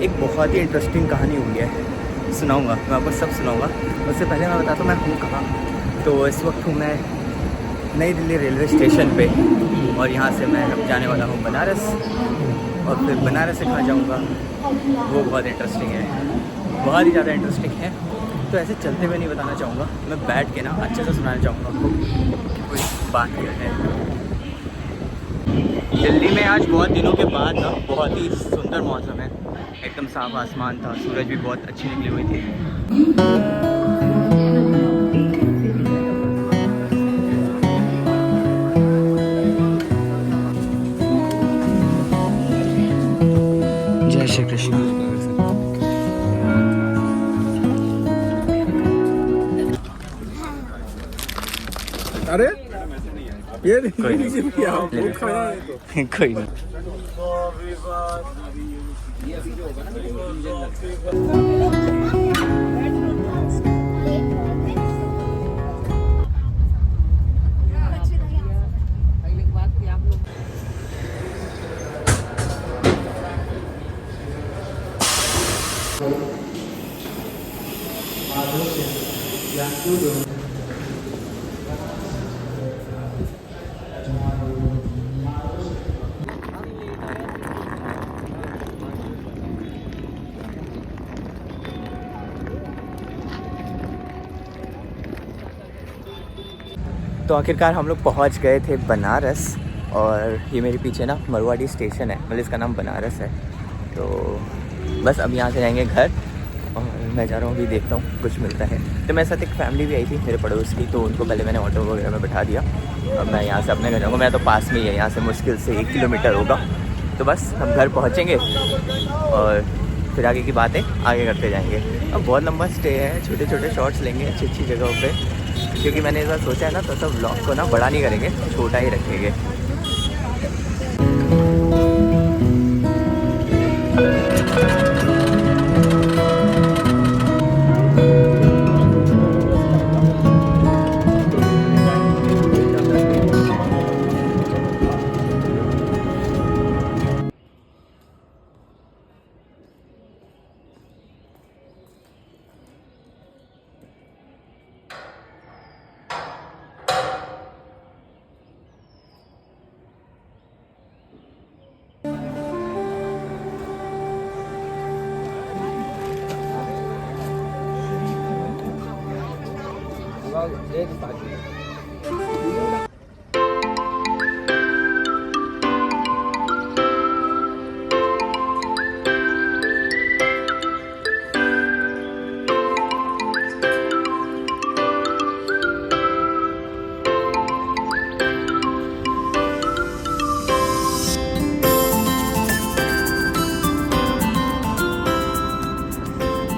एक बहुत ही इंटरेस्टिंग कहानी हुई है, सुनाऊंगा मैं आपको, सब सुनाऊंगा। उससे पहले मैं बताता हूँ मैं हूँ कहाँ। तो इस वक्त हूँ मैं नई दिल्ली रेलवे स्टेशन पे, और यहाँ से मैं अब जाने वाला हूँ बनारस, और फिर बनारस से कहाँ जाऊँगा वो बहुत इंटरेस्टिंग है, बहुत ही ज़्यादा इंटरेस्टिंग है। तो ऐसे चलते हुए नहीं बताना चाहूँगा, मैं बैठ के ना अच्छे से सुनाना चाहूँगा आपको कि कोई बात क्या है। दिल्ली में आज बहुत दिनों के बाद ना बहुत ही सुंदर मौसम है, एकदम साफ आसमान था, सूरज भी बहुत अच्छी निकली हुई थी। जय श्री कृष्ण। अरे ये कोई नहीं, कोई नहीं। तो आखिरकार हम लोग पहुंच गए थे बनारस, और ये मेरे पीछे ना मरवाड़ी स्टेशन है, मतलब इसका नाम बनारस है। तो बस अब यहाँ से जाएंगे घर, और मैं जा रहा हूँ, अभी देखता हूँ कुछ मिलता है। तो मेरे साथ एक फैमिली भी आई थी मेरे पड़ोस की, तो उनको पहले मैंने ऑटो वगैरह में बैठा दिया। अब मैं यहाँ से अपने घर जाऊँगा, मेरा तो पास में ही है, यहाँ से मुश्किल से 1 किलोमीटर होगा। तो बस हम घर पहुँचेंगे और फिर आगे की बातें आगे करते जाएंगे। अब बहुत लंबा स्टे है, छोटे छोटे शॉट्स लेंगे अच्छी अच्छी जगहों पे, क्योंकि मैंने इस बार सोचा है ना, तो सब व्लॉग को ना बड़ा नहीं करेंगे, छोटा ही रखेंगे।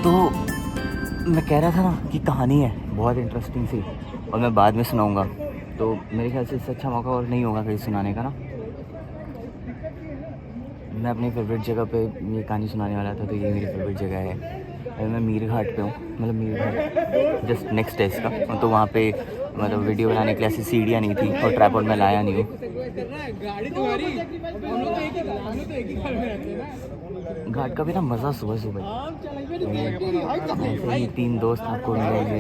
तो मैं कह रहा था ना कि कहानी है बहुत इंटरेस्टिंग सी, और मैं बाद में सुनाऊंगा। तो मेरे ख्याल से इससे अच्छा मौका और नहीं होगा कहीं सुनाने का ना। मैं अपनी फेवरेट जगह पे ये कहानी सुनाने वाला था, तो ये मेरी फेवरेट जगह है। अभी मैं मीर घाट पे हूँ, मतलब मीर घाट जस्ट नेक्स्ट है इसका। तो वहाँ पे मतलब वीडियो बनाने के लिए ऐसी सीढ़ियाँ नहीं थी, और ट्राइपॉड मैं लाया नहीं हूँ। घाट का भी ना मज़ा सुबह सुबह, ऐसे ही 3 दोस्त आपको मिलेंगे।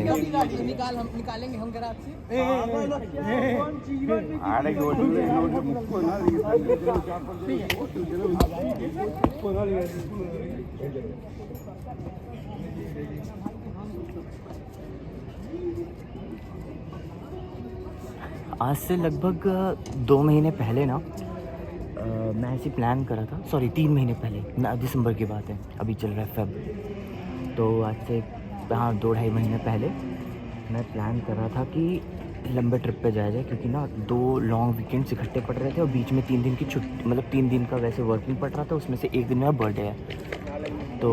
आज से लगभग 2 महीने पहले ना मैं ऐसी प्लान करा था, सॉरी 3 महीने पहले ना, दिसंबर की बात है, अभी चल रहा है फेब। तो आज से हाँ 2-2.5 महीने पहले मैं प्लान कर रहा था कि लंबे ट्रिप पे जाया जाए, क्योंकि ना 2 लॉन्ग वीकेंड्स इकट्ठे पड़ रहे थे, और बीच में 3 दिन की छुट्टी, मतलब 3 दिन का वैसे वर्किंग पड़ रहा था, उसमें से 1 दिन मेरा बर्थडे है। तो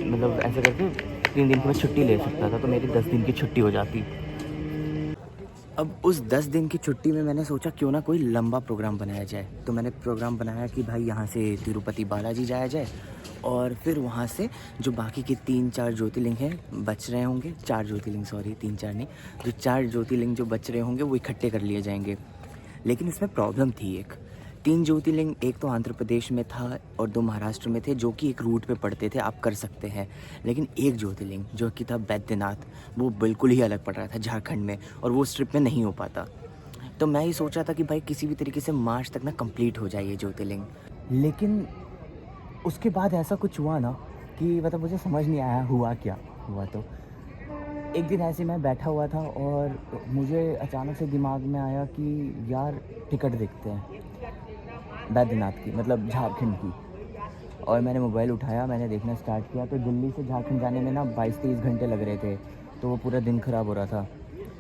मतलब ऐसे करके 3 दिन की मैं छुट्टी ले सकता था, तो मेरी 10 दिन की छुट्टी हो जाती। अब उस 10 दिन की छुट्टी में मैंने सोचा क्यों ना कोई लंबा प्रोग्राम बनाया जाए। तो मैंने प्रोग्राम बनाया कि भाई यहाँ से तिरुपति बालाजी जाया जाए, और फिर वहाँ से जो बाकी के 3-4 ज्योतिर्लिंग हैं बच रहे होंगे, 4 ज्योतिर्लिंग, सॉरी 3-4 नहीं, जो 4 ज्योतिर्लिंग जो बच रहे होंगे वो इकट्ठे कर लिए जाएंगे। लेकिन इसमें प्रॉब्लम थी एक, 3 ज्योतिर्लिंग, एक तो आंध्र प्रदेश में था और 2 महाराष्ट्र में थे, जो कि एक रूट पे पड़ते थे, आप कर सकते हैं। लेकिन एक ज्योतिर्लिंग जो कि था बैद्यनाथ, वो बिल्कुल ही अलग पड़ रहा था झारखंड में, और वो उस ट्रिप में नहीं हो पाता। तो मैं ये सोच रहा था कि भाई किसी भी तरीके से मार्च तक ना कंप्लीट हो जाए ये ज्योतिर्लिंग। लेकिन उसके बाद ऐसा कुछ हुआ ना कि मतलब मुझे समझ नहीं आया हुआ क्या हुआ। तो एक दिन ऐसे मैं बैठा हुआ था और मुझे अचानक से दिमाग में आया कि यार टिकट देखते हैं बैद्यनाथ की, मतलब झारखंड की। और मैंने मोबाइल उठाया, मैंने देखना स्टार्ट किया, तो दिल्ली से झारखंड जाने में ना 22-23 घंटे लग रहे थे, तो वो पूरा दिन ख़राब हो रहा था।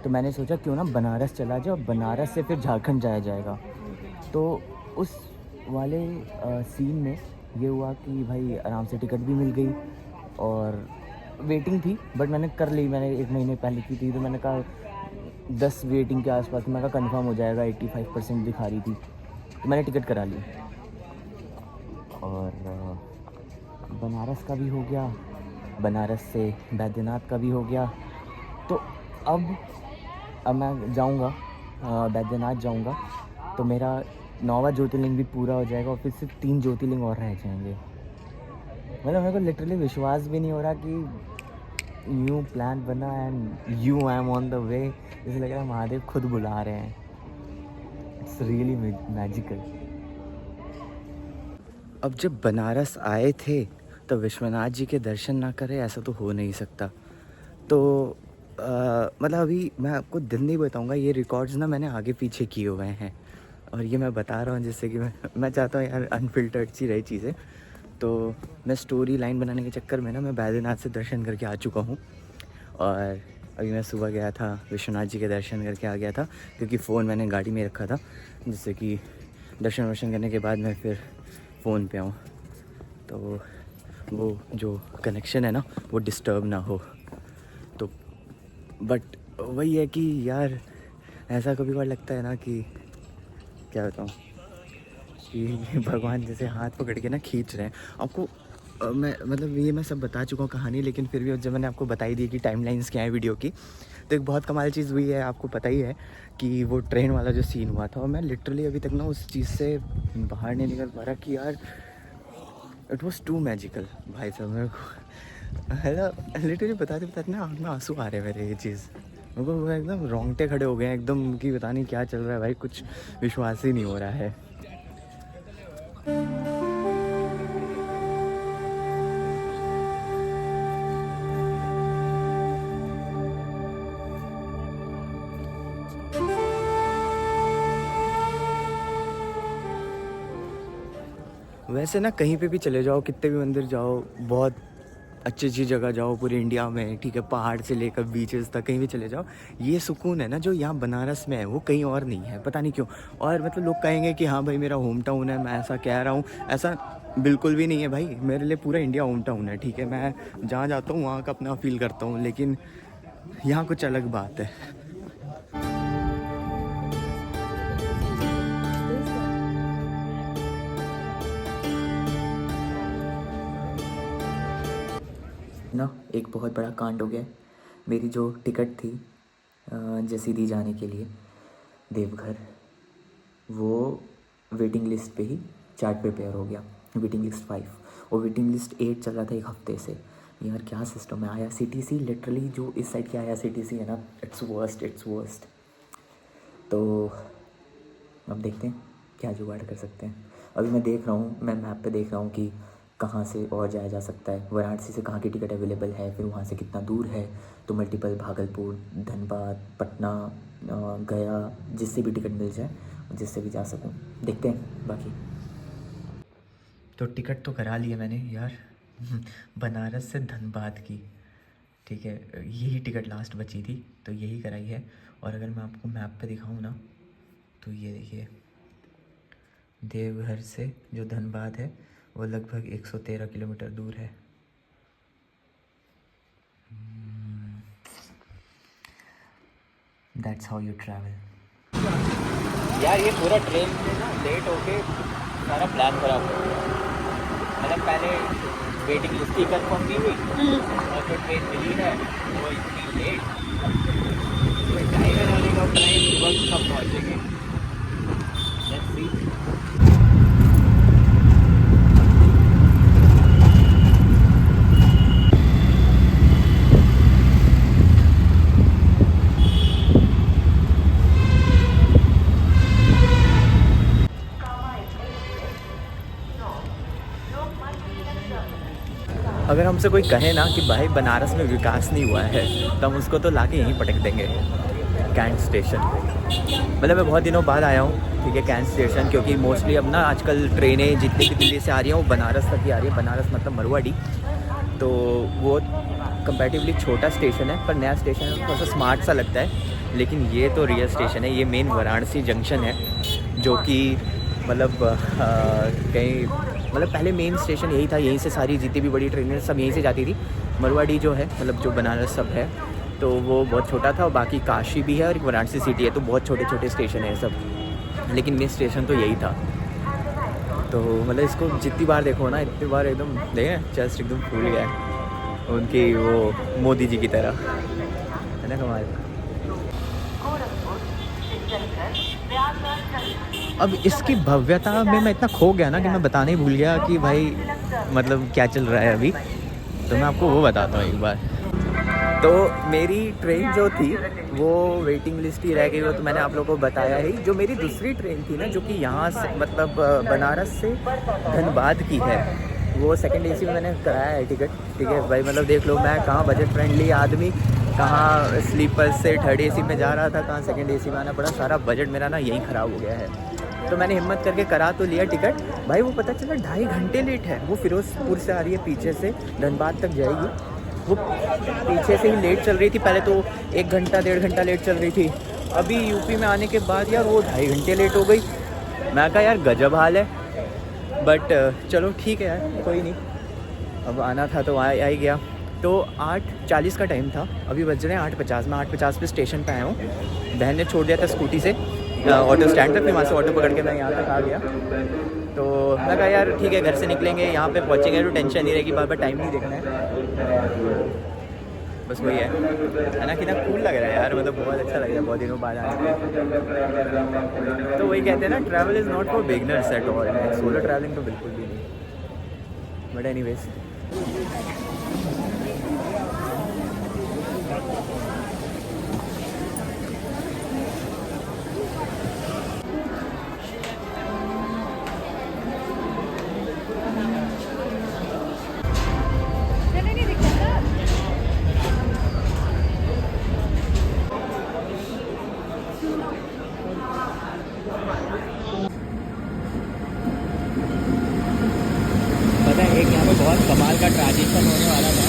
तो मैंने सोचा क्यों ना बनारस चला जाए, और बनारस से फिर झारखंड जाया जाएगा। तो उस वाले सीन में ये हुआ कि भाई आराम से टिकट भी मिल गई, और वेटिंग थी बट मैंने कर ली, मैंने 1 महीने पहले की थी, तो मैंने कहा 10 वेटिंग के आसपास मैं कहा कंफर्म हो जाएगा, 85% दिखा रही थी, तो मैंने टिकट करा ली। और बनारस का भी हो गया, बनारस से बैद्यनाथ का भी हो गया। तो अब मैं जाऊंगा, बैद्यनाथ जाऊंगा, तो मेरा 9वां ज्योतिर्लिंग भी पूरा हो जाएगा, और फिर सिर्फ 3 ज्योतिर्लिंग और रह जाएंगे। मतलब मेरे को लिटरली विश्वास भी नहीं हो रहा कि यूँ प्लान बना and you I am on the way. जैसे लग रहा है महादेव खुद बुला रहे हैं। It's really magical. अब जब बनारस आए थे तो विश्वनाथ जी के दर्शन ना करें, ऐसा तो हो नहीं सकता। तो मतलब अभी मैं आपको दिन नहीं बताऊंगा, ये रिकॉर्ड्स ना मैंने आगे पीछे किए हुए हैं, और ये मैं बता रहा हूँ जिससे कि मैं चाहता हूँ यार अनफिल्टर्ड सी रही चीज़ें। तो मैं स्टोरी लाइन बनाने के चक्कर में ना मैं बैद्यनाथ से दर्शन करके आ चुका हूँ, और अभी मैं सुबह गया था विश्वनाथ जी के दर्शन करके आ गया था, क्योंकि फ़ोन मैंने गाड़ी में रखा था, जिससे कि दर्शन वर्शन करने के बाद मैं फिर फ़ोन पे आऊँ, तो वो जो कनेक्शन है ना वो डिस्टर्ब ना हो। तो बट वही है कि यार ऐसा कभी बार लगता है ना कि क्या बताऊँ, कि भगवान जैसे हाथ पकड़ के ना खींच रहे हैं आपको। मैं मतलब ये मैं सब बता चुका हूँ कहानी, लेकिन फिर भी जब मैंने आपको बताई दी कि टाइमलाइंस क्या है वीडियो की, तो एक बहुत कमाल चीज़ हुई है। आपको पता ही है कि वो ट्रेन वाला जो सीन हुआ था, और मैं लिटरली अभी तक ना उस चीज़ से बाहर नहीं निकल पा रहा कि यार इट वॉज टू मैजिकल। भाई साहब मेरे को है लिटरली बताते बताते ना आँख में आंसू आ रहे हैं मेरे। ये चीज़ मेरे को एकदम रोंगटे खड़े हो गए हैं एकदम, कि पता नहीं क्या चल रहा है भाई, कुछ विश्वास ही नहीं हो रहा है। वैसे ना कहीं पे भी चले जाओ, कितने भी मंदिर जाओ, बहुत अच्छी अच्छी जगह जाओ पूरी इंडिया में, ठीक है, पहाड़ से लेकर बीचेस तक कहीं भी चले जाओ, ये सुकून है ना जो यहाँ बनारस में है वो कहीं और नहीं है, पता नहीं क्यों। और मतलब लोग कहेंगे कि हाँ भाई मेरा होम टाउन है, मैं ऐसा कह रहा हूँ, ऐसा बिल्कुल भी नहीं है भाई। मेरे लिए पूरा इंडिया होम टाउन है, ठीक है, मैं जहाँ जाता हूँ वहाँ का अपना फील करता हूँ, लेकिन यहाँ कुछ अलग बात है। ना एक बहुत बड़ा कांड हो गया। मेरी जो टिकट थी जसीदी जाने के लिए देवघर, वो वेटिंग लिस्ट पे ही चार्ट प्रिपेयर हो गया, वेटिंग लिस्ट 5, और वेटिंग लिस्ट 8 चल रहा था 1 हफ्ते से। यार क्या सिस्टम है। IRCTC लिटरली जो इस साइड की IRCTC है ना, इट्स वर्स्ट। तो अब देखते हैं क्या जुगाड़ कर सकते हैं। अभी मैं देख रहा हूँ, मैं मैप पे देख रहा हूँ कि कहाँ से और जाया जा सकता है, वाराणसी से कहाँ की टिकट अवेलेबल है, फिर वहाँ से कितना दूर है। तो मल्टीपल भागलपुर, धनबाद, पटना, गया, जिससे भी टिकट मिल जाए, जिससे भी जा सकूँ, देखते हैं बाकी। तो टिकट तो करा ली है मैंने यार बनारस से धनबाद की, ठीक है, यही टिकट लास्ट बची थी तो यही कराई है। और अगर मैं आपको मैप पे दिखाऊँ ना, तो ये देखिए देवघर से जो धनबाद है वो लगभग 113 किलोमीटर दूर है। That's how you travel. यार ये पूरा ट्रेन में ना लेट होके सारा प्लान खराब हो गया। मतलब पहले वेटिंग लिस्ट ही कंफर्म नहीं हुई, और जो ट्रेन मिली है वो इतनी लेट, टाइम आने का टाइम सुबह कब पहुँचेंगे। Let's see. अगर हमसे कोई कहे ना कि भाई बनारस में विकास नहीं हुआ है तो हम उसको तो लाके यहीं पटक देंगे, कैंट स्टेशन पे। मतलब मैं बहुत दिनों बाद आया हूँ, ठीक है, कैंट स्टेशन, क्योंकि मोस्टली अब ना आजकल ट्रेनें जितनी भी दिल्ली से आ रही हैं वो बनारस तक ही आ रही है। बनारस मतलब मरवाड़ी, तो वो कंपैरेटिवली छोटा स्टेशन है, पर नया स्टेशन है, थोड़ा सा स्मार्ट सा लगता है। लेकिन ये तो रियल स्टेशन है, ये मेन वाराणसी जंक्शन है, जो कि मतलब कहीं मतलब पहले मेन स्टेशन यही था, यहीं से सारी जितनी भी बड़ी ट्रेनें सब यहीं से जाती थी। मरवाड़ी जो है मतलब जो बनारस सब है तो वो बहुत छोटा था, और बाकी काशी भी है और एक वाराणसी सिटी है, तो बहुत छोटे छोटे स्टेशन है सब, लेकिन मेन स्टेशन तो यही था। तो मतलब इसको जितनी बार देखो ना इतनी बार एकदम देखें चेस्ट एकदम फूल गया है उनकी, वो मोदी जी की तरह, है ना कमाल। अब इसकी भव्यता में मैं इतना खो गया ना कि मैं बताने ही भूल गया कि भाई मतलब क्या चल रहा है अभी, तो मैं आपको वो बताता हूँ एक बार। तो मेरी ट्रेन जो थी वो वेटिंग लिस्ट ही रह गई, वो तो मैंने आप लोगों को बताया ही। जो मेरी दूसरी ट्रेन थी ना, जो कि यहाँ से मतलब बनारस से धनबाद की है, वो सेकंड एसी में मैंने कराया है टिकट, ठीक है भाई। मतलब देख लो मैं कहाँ बजट फ्रेंडली आदमी, कहाँ स्लीपर से थर्ड एसी में जा रहा था, कहाँ सेकंड एसी में आना पड़ा, सारा बजट मेरा ना यहीं ख़राब हो गया है। तो मैंने हिम्मत करके करा तो लिया टिकट भाई, वो पता चला 2.5 घंटे लेट है। वो फिरोजपुर से आ रही है, पीछे से धनबाद तक जाएगी, वो पीछे से ही लेट चल रही थी। पहले तो 1 घंटा 1.5 घंटा लेट चल रही थी, अभी यूपी में आने के बाद यार वो 2.5 घंटे लेट हो गई। मैं कहा यार गजब हाल है, बट चलो ठीक है यार, कोई नहीं, अब आना था तो आ ही गया। तो 8:40 का टाइम था, अभी बज रहे हैं 8:50। मैं 8:50 पे स्टेशन पे आया हूँ, बहन ने छोड़ दिया था स्कूटी से ऑटो स्टैंड तक, फिर वहाँ से ऑटो पकड़ के मैं यहाँ तक आ गया। तो मैं कहा यार ठीक है घर से निकलेंगे, यहाँ पे पहुँचेंगे तो टेंशन नहीं रहेगी, बार बार टाइम नहीं देखना है, बस वही है ना। कितना कूल लग रहा है यार, मतलब बहुत अच्छा लग रहा है बहुत दिनों बाद आने में। तो वही कहते हैं ना, travel is not for beginners at all. Solo travelling तो बिल्कुल भी नहीं, बट एनीवेज। पता है एक यहाँ पे बहुत कमाल का ट्रांजिशन होने वाला था,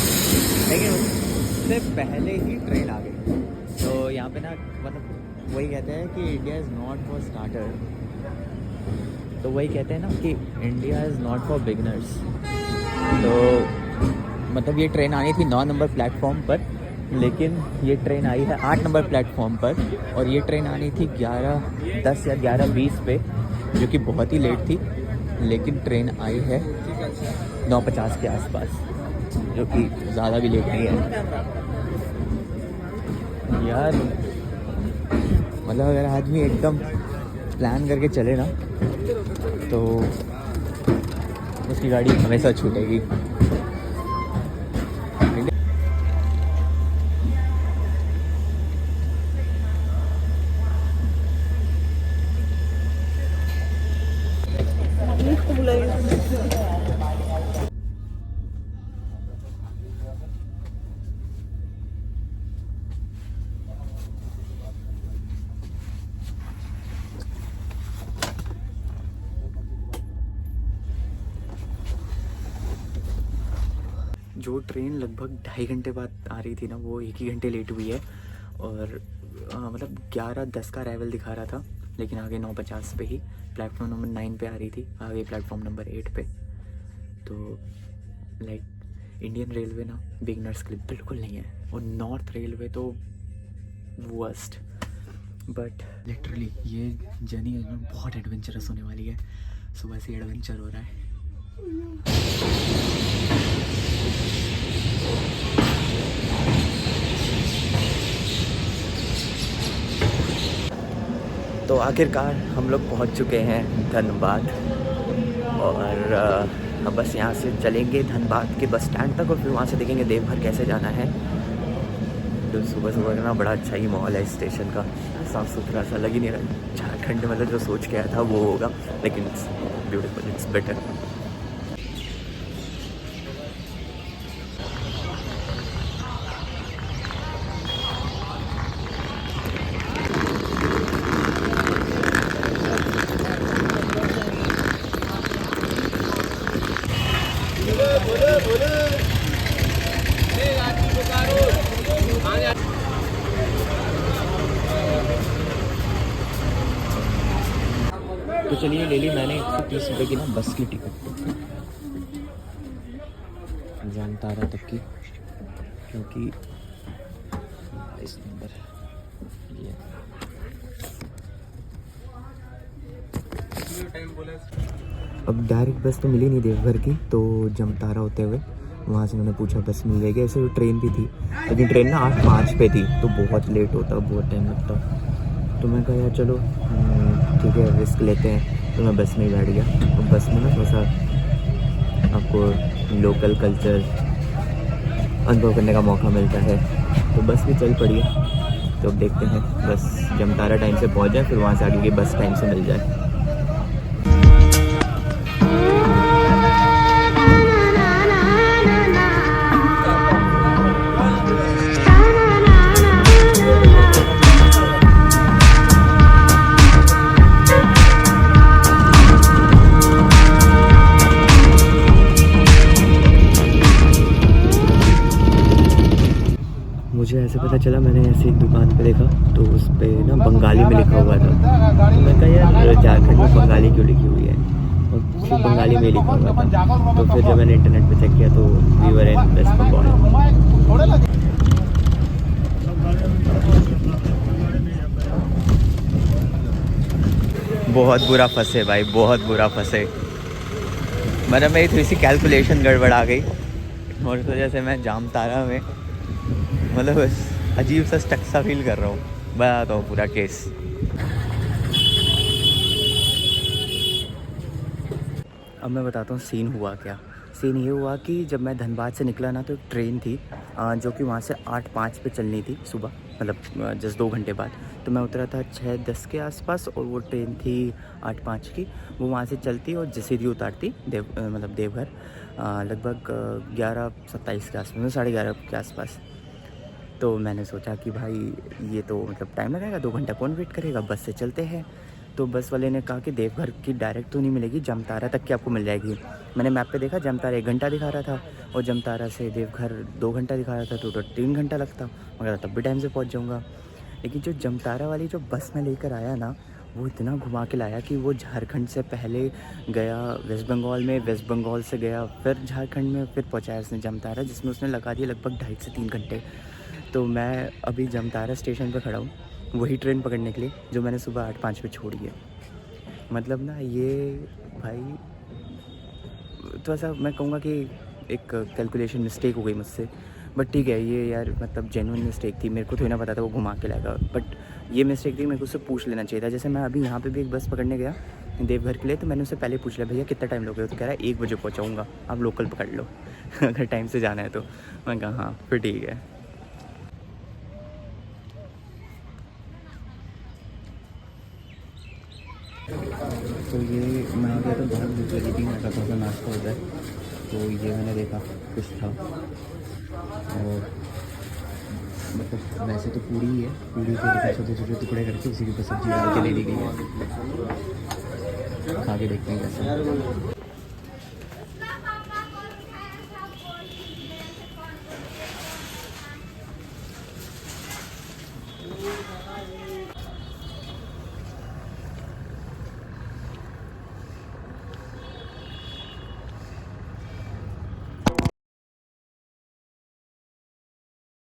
लेकिन उससे पहले ही ट्रेन आ गई। तो यहाँ पे ना मतलब वही कहते हैं कि India is not for starter, तो वही कहते हैं ना कि India is not for beginners. तो मतलब ये ट्रेन आनी थी 9 नंबर प्लेटफॉर्म पर, लेकिन ये ट्रेन आई है 8 नंबर प्लेटफॉर्म पर, और ये ट्रेन आनी थी 11:10 या 11:20 पे, जो कि बहुत ही लेट थी। लेकिन ट्रेन आई है 9:50 के आसपास, जो कि ज़्यादा भी लेट नहीं है यार। मतलब अगर आदमी एकदम प्लान करके चले ना तो उसकी गाड़ी हमेशा छूटेगी। जो ट्रेन लगभग 2.5 घंटे बाद आ रही थी ना, वो 1 ही घंटे लेट हुई है, और मतलब 11:10 का अराइवल दिखा रहा था, लेकिन आगे 9:50 पे ही प्लेटफॉर्म नंबर 9 पे आ रही थी, आगे प्लेटफॉर्म नंबर 8 पे। तो लाइक इंडियन रेलवे ना बिगनर्स के लिए बिल्कुल नहीं है, और नॉर्थ रेलवे तो वर्स्ट। बट लिटरली ये जर्नी बहुत एडवेंचरस होने वाली है, सुबह से एडवेंचर हो रहा है। तो आखिरकार हम लोग पहुंच चुके हैं धनबाद, और अब बस यहाँ से चलेंगे धनबाद के बस स्टैंड तक, और फिर वहाँ से देखेंगे देवघर कैसे जाना है। तो सुबह सुबह ना बड़ा अच्छा ही माहौल है स्टेशन का, साफ़ सुथरा सा लग ही नहीं रहा। झारखंड मतलब जो सोच के आया था वो होगा, लेकिन इट्स ब्यूटीफुल, इट्स बेटर। चलिए ले ली मैंने 130 रुपये की ना बस की टिकट जामताड़ा तक की, क्योंकि 22 नंबर ये अब डायरेक्ट बस तो मिली नहीं देवघर की, तो जामताड़ा होते हुए वहाँ से मैंने पूछा बस मिल जाएगी। ऐसे तो ट्रेन भी थी, लेकिन ट्रेन ना 8:05 पे थी, तो बहुत लेट होता, बहुत टाइम लगता। तो मैं कहा यार चलो ठीक है रिस्क लेते हैं, तो मैं बस में ही बैठ गया। तो बस में ना थोड़ा सा आपको लोकल कल्चर अनुभव करने का मौका मिलता है, तो बस भी चल पड़ी है। तो अब देखते हैं बस जामताड़ा टाइम से पहुँच जाए, फिर वहाँ से आगे की बस टाइम से मिल जाए। मुझे ऐसे पता चला, मैंने ऐसे एक दुकान पे देखा तो उस पे ना बंगाली में लिखा हुआ था। तो मैं कहा यार झारखंड में बंगाली क्यों लिखी हुई है, और सिर्फ बंगाली में ही लिखा हुआ था। तो फिर जब मैंने इंटरनेट पे चेक किया तो we were in West Bengal. बहुत बुरा फंसे भाई, बहुत बुरा फंसे। मतलब मेरी थोड़ी सी कैलकुलेशन गड़बड़ आ गई और इस वजह से मैं जामताड़ा में मतलब अजीब सा स्टक सा फील कर रहा हूँ। बताता हूँ पूरा केस। अब मैं बताता हूँ सीन हुआ क्या। सीन ये हुआ कि जब मैं धनबाद से निकला ना, तो एक ट्रेन थी जो कि वहाँ से 8:05 पे चलनी थी सुबह, मतलब जस्ट 2 घंटे बाद। तो मैं उतरा था 6:10 के आसपास, और वो ट्रेन थी 8:05 की। वो वहाँ से चलती और सीधी उतारती मतलब देवघर लगभग 11:27 के आसपास, 11:30 के आसपास। तो मैंने सोचा कि भाई ये तो मतलब टाइम लगेगा, 2 घंटा कौन वेट करेगा, बस से चलते हैं। तो बस वाले ने कहा कि देवघर की डायरेक्ट तो नहीं मिलेगी, जामताड़ा तक की आपको मिल जाएगी। मैंने मैप पे देखा, जामताड़ा 1 घंटा दिखा रहा था, और जामताड़ा से देवघर 2 घंटा दिखा रहा था, तो 3 घंटा लगता, मगर तब भी टाइम से पहुंच जाऊंगा। लेकिन जो जामताड़ा वाली जो बस में लेकर आया ना, वो इतना घुमा के लाया कि वो झारखंड से पहले गया वेस्ट बंगाल में, वेस्ट बंगाल से गया फिर झारखंड में, फिर पहुँचाया उसने जामताड़ा, जिसमें उसने लगा दिया लगभग 2.5 से 3 घंटे। तो मैं अभी जामताड़ा स्टेशन पर खड़ा हूँ वही ट्रेन पकड़ने के लिए जो मैंने सुबह 8:05 पे छोड़ी है। मतलब ना ये भाई थोड़ा सा मैं कहूँगा कि एक कैलकुलेशन मिस्टेक हो गई मुझसे, बट ठीक है ये यार मतलब जेन्युइन मिस्टेक थी। मेरे को थोड़ी ना पता था वो घुमा के लाएगा, बट ये मिस्टेक थी, मेरे को उससे पूछ लेना चाहिए था। जैसे मैं अभी यहाँ पे भी एक बस पकड़ने गया देवघर के लिए, तो मैंने उससे पहले पूछ लिया भैया कितना टाइम लोगे, तो कह रहा है 1 बजे पहुँचाऊँगा, आप लोकल पकड़ लो अगर टाइम से जाना है तो। मैं कहा हाँ फिर ठीक है। तो ये मैं आ गया तो बहुत भूख लगी थी, मैं थोड़ा सा नाश्ता होता है, तो ये मैंने देखा कुछ था, और मतलब वैसे तो पूड़ी ही है, पूड़ी के लिए छोटे छोटे टुकड़े करके उसी के ऊपर सब्जी डाल के ले ली गई है। खा के देखते हैं कैसा।